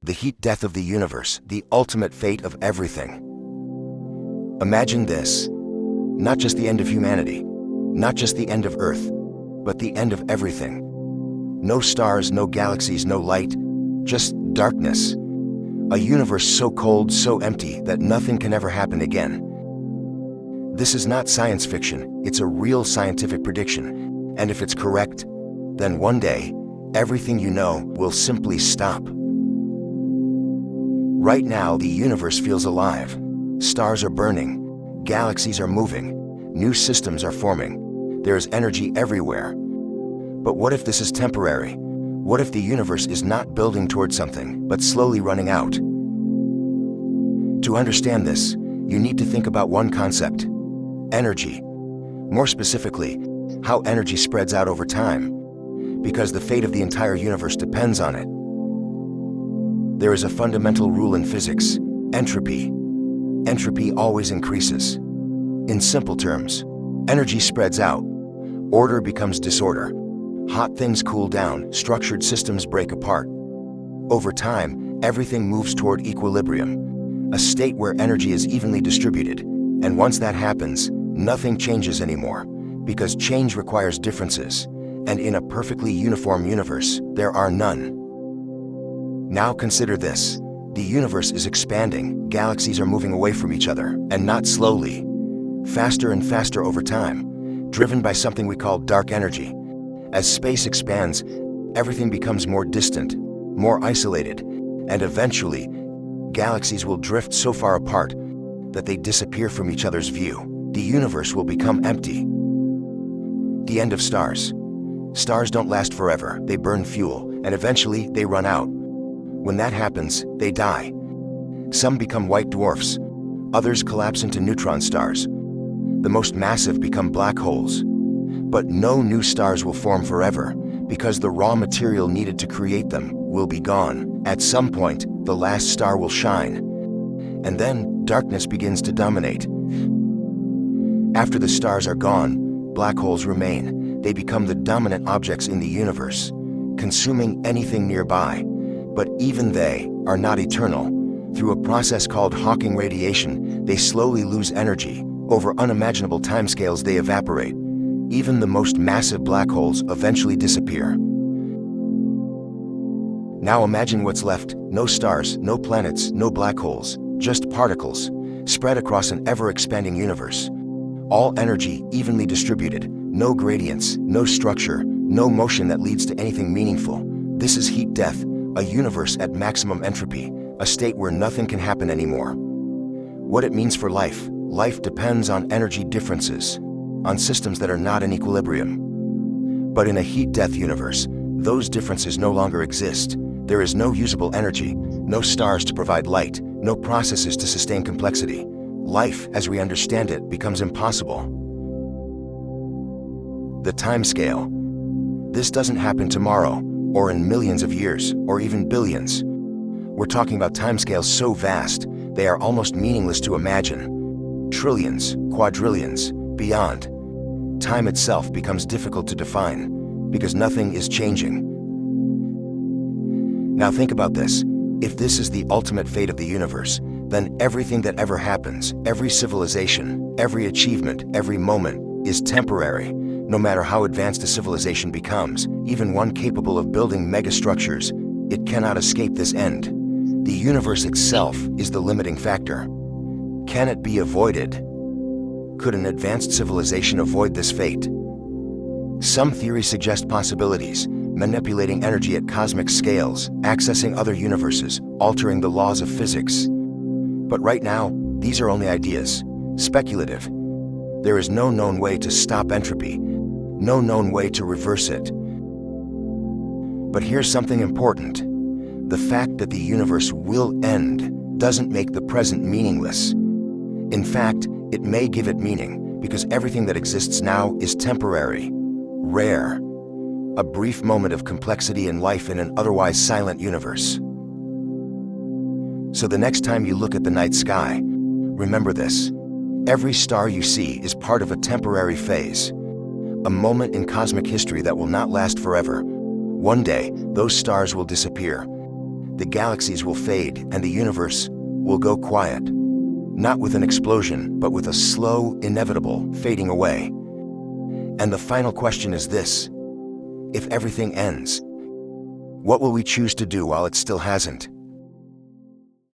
The heat death of the universe, the ultimate fate of everything. Imagine this. Not just the end of humanity, not just the end of Earth, but the end of everything. No stars, no galaxies, no light, just darkness. A universe so cold, so empty that nothing can ever happen again. This is not science fiction, it's a real scientific prediction. And if it's correct, then one day, everything you know will simply stop. Right now, the universe feels alive. Stars are burning, galaxies are moving, new systems are forming. There is energy everywhere. But what if this is temporary? What if the universe is not building toward something, but slowly running out? To understand this, you need to think about one concept: energy. More specifically, how energy spreads out over time, because the fate of the entire universe depends on it. There is a fundamental rule in physics: entropy. Entropy always increases. In simple terms, energy spreads out, order becomes disorder. Hot things cool down, structured systems break apart. Over time, everything moves toward equilibrium, a state where energy is evenly distributed. And once that happens, nothing changes anymore, because change requires differences, and in a perfectly uniform universe, there are none. Now consider this. The universe is expanding, galaxies are moving away from each other, and not slowly. Faster and faster over time, driven by something we call dark energy. As space expands, everything becomes more distant, more isolated, and eventually, galaxies will drift so far apart that they disappear from each other's view. The universe will become empty. The end of stars. Stars don't last forever, they burn fuel, and eventually they run out. When that happens, they die. Some become white dwarfs, others collapse into neutron stars. The most massive become black holes. But no new stars will form forever, because the raw material needed to create them will be gone. At some point, the last star will shine, and then darkness begins to dominate. After the stars are gone, black holes remain. They become the dominant objects in the universe, consuming anything nearby. But even they are not eternal. Through a process called Hawking radiation, they slowly lose energy. Over unimaginable timescales, they evaporate. Even the most massive black holes eventually disappear. Now imagine what's left: no stars, no planets, no black holes, just particles, spread across an ever-expanding universe. All energy evenly distributed, no gradients, no structure, no motion that leads to anything meaningful. This is heat death, a universe at maximum entropy, a state where nothing can happen anymore. What it means for life: life depends on energy differences, on systems that are not in equilibrium. But in a heat death universe, those differences no longer exist. There is no usable energy, no stars to provide light, no processes to sustain complexity. Life, as we understand it, becomes impossible. The time scale. This doesn't happen tomorrow, or in millions of years, or even billions. We're talking about timescales so vast, they are almost meaningless to imagine. Trillions, quadrillions, beyond. Time itself becomes difficult to define, because nothing is changing. Now think about this. If this is the ultimate fate of the universe, then everything that ever happens, every civilization, every achievement, every moment, is temporary. No matter how advanced a civilization becomes, even one capable of building megastructures, it cannot escape this end. The universe itself is the limiting factor. Can it be avoided? Could an advanced civilization avoid this fate? Some theories suggest possibilities: manipulating energy at cosmic scales, accessing other universes, altering the laws of physics. But right now, these are only ideas, speculative. There is no known way to stop entropy, no known way to reverse it. But here's something important. The fact that the universe will end doesn't make the present meaningless. In fact, it may give it meaning, because everything that exists now is temporary, rare, a brief moment of complexity in life in an otherwise silent universe. So the next time you look at the night sky, remember this: every star you see is part of a temporary phase, a moment in cosmic history that will not last forever. One day, those stars will disappear. the galaxies will fade and the universe will go quiet. Not with an explosion, but with a slow, inevitable fading away. And the final question is this: if everything ends, what will we choose to do while it still hasn't?